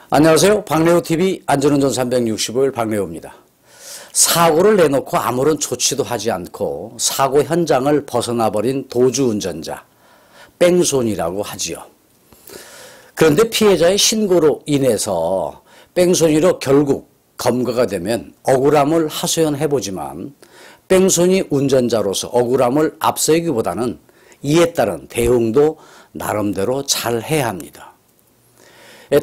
안녕하세요. 박래호TV 안전운전 365일 박래호입니다. 사고를 내놓고 아무런 조치도 하지 않고 사고 현장을 벗어나버린 도주운전자, 뺑소니라고 하지요. 그런데 피해자의 신고로 인해서 뺑소니로 결국 검거가 되면 억울함을 하소연해보지만 뺑소니 운전자로서 억울함을 앞세우기보다는 이에 따른 대응도 나름대로 잘 해야 합니다.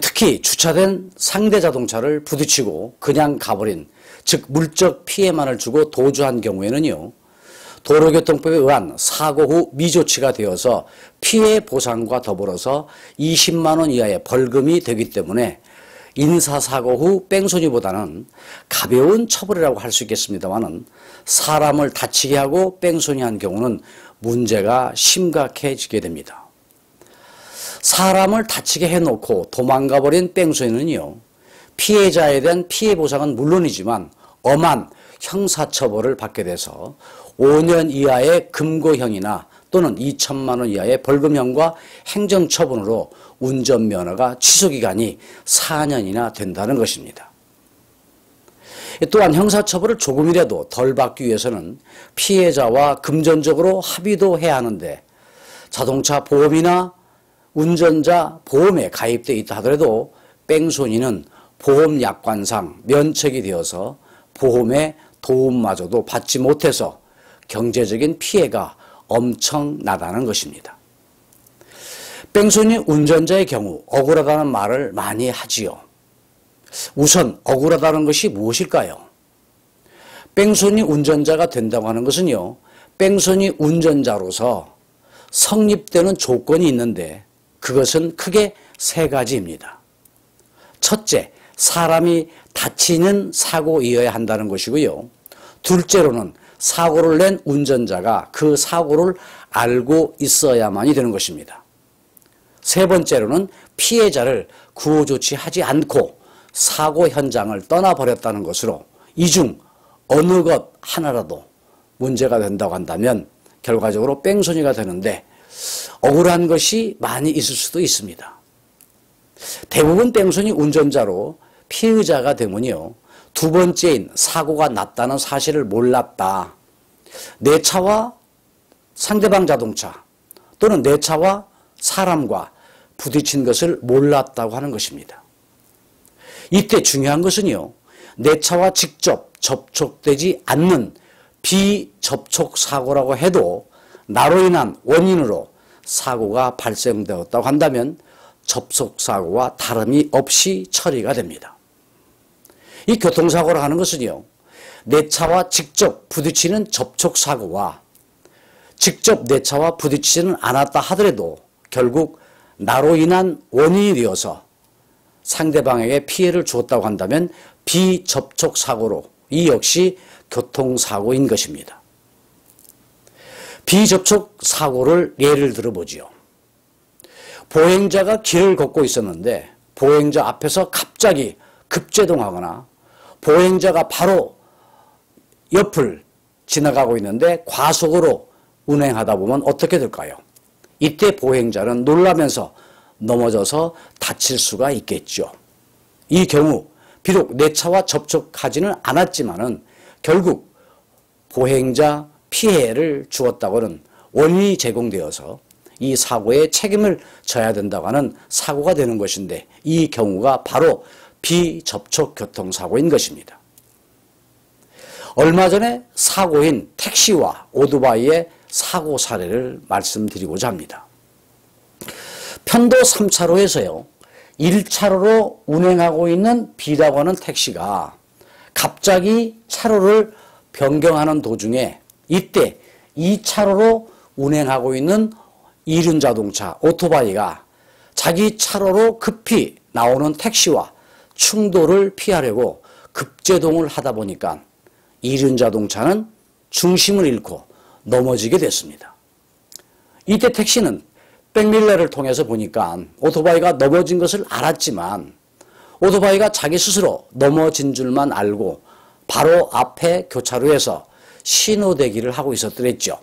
특히 주차된 상대 자동차를 부딪히고 그냥 가버린, 즉 물적 피해만을 주고 도주한 경우에는요, 도로교통법에 의한 사고 후 미조치가 되어서 피해 보상과 더불어서 20만 원 이하의 벌금이 되기 때문에 인사사고 후 뺑소니보다는 가벼운 처벌이라고 할 수 있겠습니다만은 사람을 다치게 하고 뺑소니한 경우는 문제가 심각해지게 됩니다. 사람을 다치게 해놓고 도망가버린 뺑소니는요, 피해자에 대한 피해 보상은 물론이지만 엄한 형사처벌을 받게 돼서 5년 이하의 금고형이나 또는 2천만 원 이하의 벌금형과 행정처분으로 운전면허가 취소기간이 4년이나 된다는 것입니다. 또한 형사처벌을 조금이라도 덜 받기 위해서는 피해자와 금전적으로 합의도 해야 하는데 자동차 보험이나 운전자 보험에 가입되어 있다 하더라도 뺑소니는 보험약관상 면책이 되어서 보험의 도움마저도 받지 못해서 경제적인 피해가 엄청나다는 것입니다. 뺑소니 운전자의 경우 억울하다는 말을 많이 하지요. 우선 억울하다는 것이 무엇일까요? 뺑소니 운전자가 된다고 하는 것은요, 뺑소니 운전자로서 성립되는 조건이 있는데 그것은 크게 세 가지입니다. 첫째, 사람이 다치는 사고이어야 한다는 것이고요. 둘째로는 사고를 낸 운전자가 그 사고를 알고 있어야만이 되는 것입니다. 세 번째로는 피해자를 구호 조치하지 않고 사고 현장을 떠나버렸다는 것으로 이 중 어느 것 하나라도 문제가 된다고 한다면 결과적으로 뺑소니가 되는데 억울한 것이 많이 있을 수도 있습니다. 대부분 뺑소니 운전자로 피의자가 되면요, 두 번째인 사고가 났다는 사실을 몰랐다, 내 차와 상대방 자동차 또는 내 차와 사람과 부딪힌 것을 몰랐다고 하는 것입니다. 이때 중요한 것은요, 내 차와 직접 접촉되지 않는 비접촉 사고라고 해도 나로 인한 원인으로 사고가 발생되었다고 한다면 접촉사고와 다름이 없이 처리가 됩니다. 이 교통사고를 하는 것은요, 내 차와 직접 부딪히는 접촉사고와 직접 내 차와 부딪히지는 않았다 하더라도 결국 나로 인한 원인이 되어서 상대방에게 피해를 주었다고 한다면 비접촉사고로 이 역시 교통사고인 것입니다. 비접촉 사고를 예를 들어보지요. 보행자가 길을 걷고 있었는데 보행자 앞에서 갑자기 급제동하거나 보행자가 바로 옆을 지나가고 있는데 과속으로 운행하다 보면 어떻게 될까요? 이때 보행자는 놀라면서 넘어져서 다칠 수가 있겠죠. 이 경우 비록 내 차와 접촉하지는 않았지만은 결국 보행자 피해를 주었다고는 원인이 제공되어서 이 사고에 책임을 져야 된다고 하는 사고가 되는 것인데 이 경우가 바로 비접촉 교통사고인 것입니다. 얼마 전에 사고인 택시와 오토바이의 사고 사례를 말씀드리고자 합니다. 편도 3차로에서요, 1차로로 운행하고 있는 B라고 하는 택시가 갑자기 차로를 변경하는 도중에 이때 2차로로 운행하고 있는 이륜자동차 오토바이가 자기 차로로 급히 나오는 택시와 충돌을 피하려고 급제동을 하다 보니까 이륜자동차는 중심을 잃고 넘어지게 됐습니다. 이때 택시는 백밀러를 통해서 보니까 오토바이가 넘어진 것을 알았지만 오토바이가 자기 스스로 넘어진 줄만 알고 바로 앞에 교차로에서 신호대기를 하고 있었더랬죠.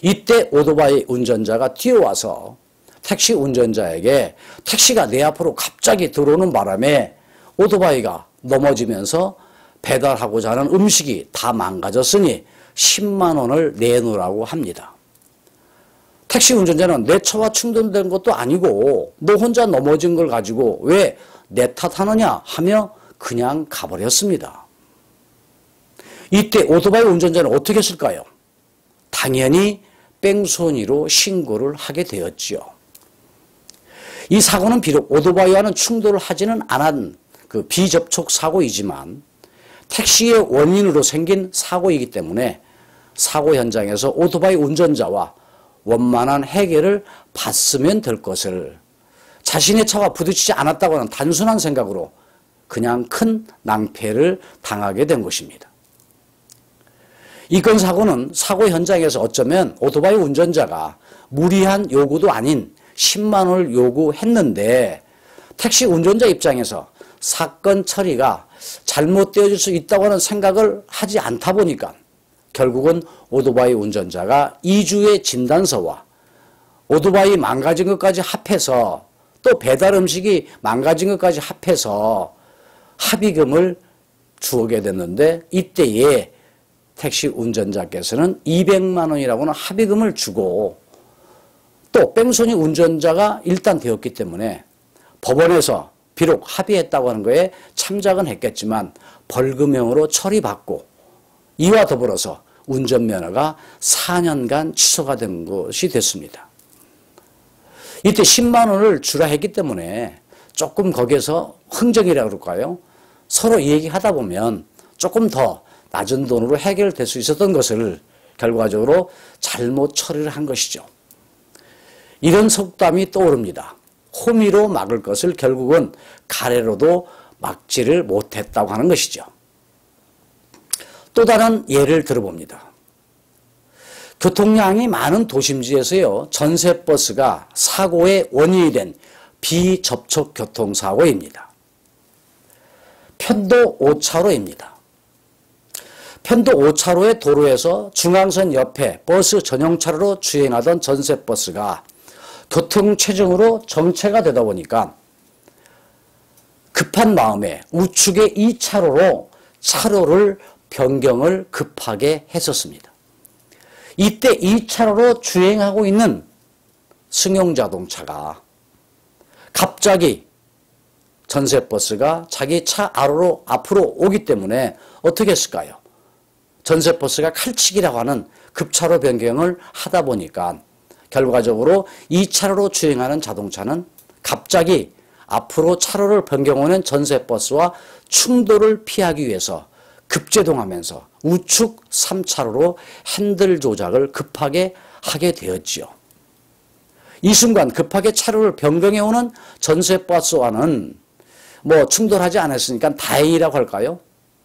이때 오토바이 운전자가 뛰어와서 택시 운전자에게 택시가 내 앞으로 갑자기 들어오는 바람에 오토바이가 넘어지면서 배달하고자 하는 음식이 다 망가졌으니 10만 원을 내놓으라고 합니다. 택시 운전자는 내 차와 충돌된 것도 아니고 너 혼자 넘어진 걸 가지고 왜 내 탓하느냐 하며 그냥 가버렸습니다. 이때 오토바이 운전자는 어떻게 했을까요? 당연히 뺑소니로 신고를 하게 되었지요. 이 사고는 비록 오토바이와는 충돌을 하지는 않은 그 비접촉 사고이지만 택시의 원인으로 생긴 사고이기 때문에 사고 현장에서 오토바이 운전자와 원만한 해결을 받으면 될 것을 자신의 차와 부딪히지 않았다고 하는 단순한 생각으로 그냥 큰 낭패를 당하게 된 것입니다. 이 건 사고는 사고 현장에서 어쩌면 오토바이 운전자가 무리한 요구도 아닌 10만 원을 요구했는데 택시 운전자 입장에서 사건 처리가 잘못되어질 수 있다고 하는 생각을 하지 않다 보니까 결국은 오토바이 운전자가 2주의 진단서와 오토바이 망가진 것까지 합해서 또 배달 음식이 망가진 것까지 합해서 합의금을 주게 됐는데 이때에 택시 운전자께서는 200만 원이라고는 합의금을 주고 또 뺑소니 운전자가 일단 되었기 때문에 법원에서 비록 합의했다고 하는 거에 참작은 했겠지만 벌금형으로 처리받고 이와 더불어서 운전면허가 4년간 취소가 된 것이 됐습니다. 이때 10만 원을 주라 했기 때문에 조금 거기에서 흥정이라고 그럴까요? 서로 얘기하다 보면 조금 더 낮은 돈으로 해결될 수 있었던 것을 결과적으로 잘못 처리를 한 것이죠. 이런 속담이 떠오릅니다. 호미로 막을 것을 결국은 가래로도 막지를 못했다고 하는 것이죠. 또 다른 예를 들어봅니다. 교통량이 많은 도심지에서요, 전세버스가 사고의 원인이 된 비접촉 교통사고입니다. 편도 5차로입니다. 편도 5차로의 도로에서 중앙선 옆에 버스 전용차로로 주행하던 전세버스가 교통체증으로 정체가 되다 보니까 급한 마음에 우측의 2차로로 차로를 변경을 급하게 했었습니다. 이때 2차로로 주행하고 있는 승용자동차가 갑자기 전세버스가 자기 차 앞으로 오기 때문에 어떻게 했을까요? 전세버스가 칼치기라고 하는 급차로 변경을 하다 보니까 결과적으로 2차로로 주행하는 자동차는 갑자기 앞으로 차로를 변경하는 전세버스와 충돌을 피하기 위해서 급제동하면서 우측 3차로로 핸들 조작을 급하게 하게 되었지요. 이 순간 급하게 차로를 변경해 오는 전세버스와는 충돌하지 않았으니까 다행이라고 할까요?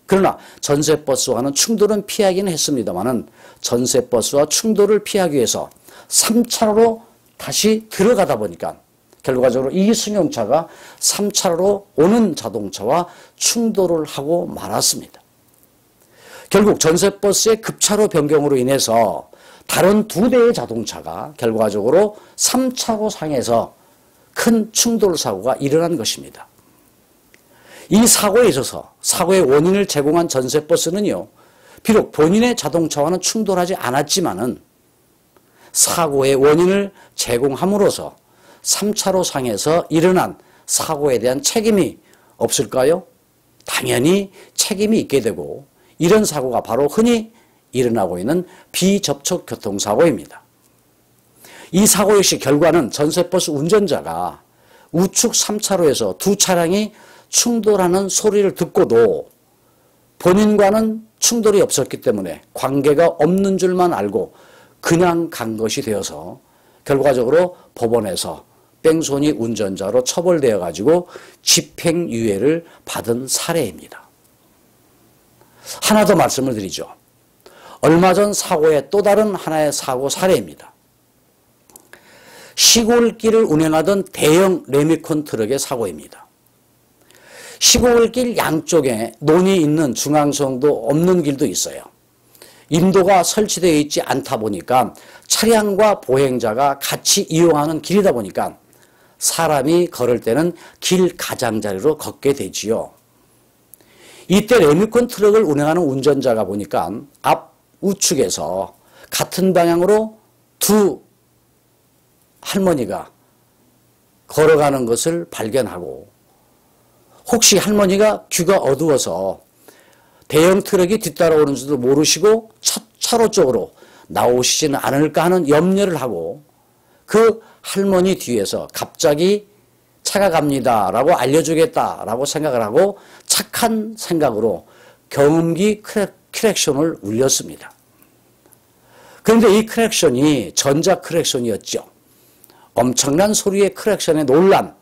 그러나 전세버스와는 충돌은 피하기는 했습니다만은 전세버스와 충돌을 피하기 위해서 3차로로 다시 들어가다 보니까 결과적으로 이 승용차가 3차로로 오는 자동차와 충돌을 하고 말았습니다. 결국 전세버스의 급차로 변경으로 인해서 다른 2대의 자동차가 결과적으로 3차로 상에서 큰 충돌 사고가 일어난 것입니다. 이 사고에 있어서 사고의 원인을 제공한 전세버스는요, 비록 본인의 자동차와는 충돌하지 않았지만은 사고의 원인을 제공함으로써 3차로 상에서 일어난 사고에 대한 책임이 없을까요? 당연히 책임이 있게 되고 이런 사고가 바로 흔히 일어나고 있는 비접촉 교통사고입니다. 이 사고 역시 결과는 전세버스 운전자가 우측 3차로에서 두 차량이 충돌하는 소리를 듣고도 본인과는 충돌이 없었기 때문에 관계가 없는 줄만 알고 그냥 간 것이 되어서 결과적으로 법원에서 뺑소니 운전자로 처벌되어 가지고 집행유예를 받은 사례입니다. 하나 더 말씀을 드리죠. 얼마 전 사고의 또 다른 하나의 사고 사례입니다. 시골길을 운행하던 대형 레미콘 트럭의 사고입니다. 시골길 양쪽에 논이 있는 중앙선도 없는 길도 있어요. 인도가 설치되어 있지 않다 보니까 차량과 보행자가 같이 이용하는 길이다 보니까 사람이 걸을 때는 길 가장자리로 걷게 되지요. 이때 레미콘 트럭을 운행하는 운전자가 보니까 앞 우측에서 같은 방향으로 두 할머니가 걸어가는 것을 발견하고, 혹시 할머니가 귀가 어두워서 대형 트럭이 뒤따라오는 줄도 모르시고 차로 쪽으로 나오시지는 않을까 하는 염려를 하고, 그 할머니 뒤에서 갑자기 차가 갑니다라고 알려주겠다라고 생각을 하고 착한 생각으로 경운기 크랙션을 울렸습니다. 그런데 이 크랙션이 전자 크랙션이었죠. 엄청난 소리의 크랙션에 놀란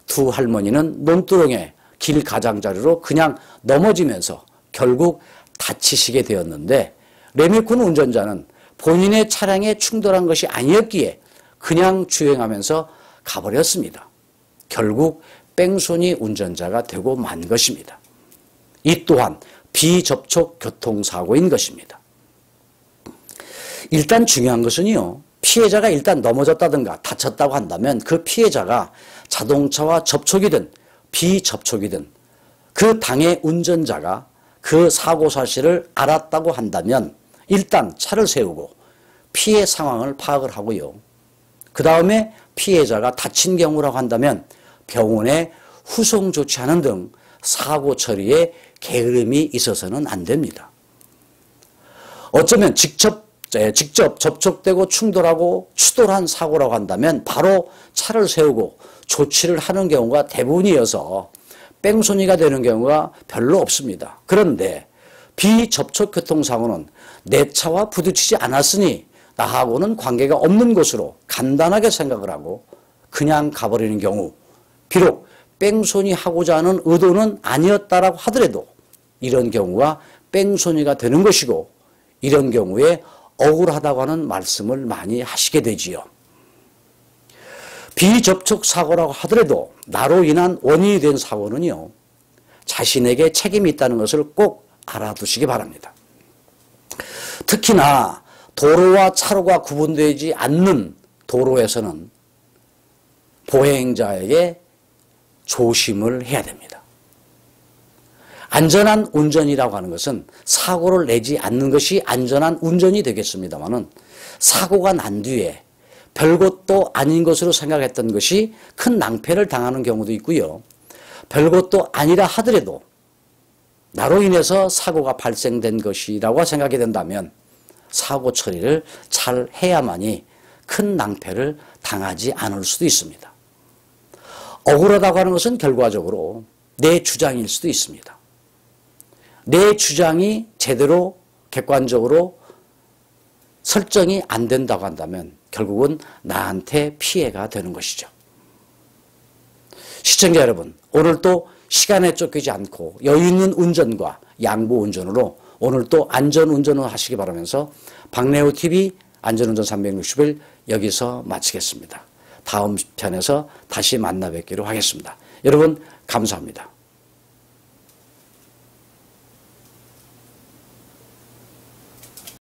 두 할머니는 논두렁에 길 가장자리로 그냥 넘어지면서 결국 다치시게 되었는데, 레미콘 운전자는 본인의 차량에 충돌한 것이 아니었기에 그냥 주행하면서 가버렸습니다. 결국 뺑소니 운전자가 되고 만 것입니다. 이 또한 비접촉 교통사고인 것입니다. 일단 중요한 것은요, 피해자가 일단 넘어졌다든가 다쳤다고 한다면 그 피해자가 자동차와 접촉이든 비접촉이든 그 당의 운전자가 그 사고 사실을 알았다고 한다면 일단 차를 세우고 피해 상황을 파악을 하고요. 그 다음에 피해자가 다친 경우라고 한다면 병원에 후송 조치하는 등 사고 처리에 게으름이 있어서는 안 됩니다. 어쩌면 직접 접촉되고 충돌하고 추돌한 사고라고 한다면 바로 차를 세우고 조치를 하는 경우가 대부분이어서 뺑소니가 되는 경우가 별로 없습니다. 그런데 비접촉 교통사고는 내 차와 부딪히지 않았으니 나하고는 관계가 없는 것으로 간단하게 생각을 하고 그냥 가버리는 경우, 비록 뺑소니 하고자 하는 의도는 아니었다라고 하더라도 이런 경우가 뺑소니가 되는 것이고, 이런 경우에 억울하다고 하는 말씀을 많이 하시게 되지요. 비접촉 사고라고 하더라도 나로 인한 원인이 된 사고는요, 자신에게 책임이 있다는 것을 꼭 알아두시기 바랍니다. 특히나 도로와 차로가 구분되지 않는 도로에서는 보행자에게 조심을 해야 됩니다. 안전한 운전이라고 하는 것은 사고를 내지 않는 것이 안전한 운전이 되겠습니다마는, 사고가 난 뒤에 별것도 아닌 것으로 생각했던 것이 큰 낭패를 당하는 경우도 있고요. 별것도 아니라 하더라도 나로 인해서 사고가 발생된 것이라고 생각이 된다면 사고 처리를 잘 해야만이 큰 낭패를 당하지 않을 수도 있습니다. 억울하다고 하는 것은 결과적으로 내 주장일 수도 있습니다. 내 주장이 제대로 객관적으로 설정이 안 된다고 한다면 결국은 나한테 피해가 되는 것이죠. 시청자 여러분, 오늘도 시간에 쫓기지 않고 여유 있는 운전과 양보 운전으로 오늘 또 안전운전을 하시기 바라면서 박래호TV 안전운전 360일 여기서 마치겠습니다. 다음 편에서 다시 만나 뵙기로 하겠습니다. 여러분 감사합니다.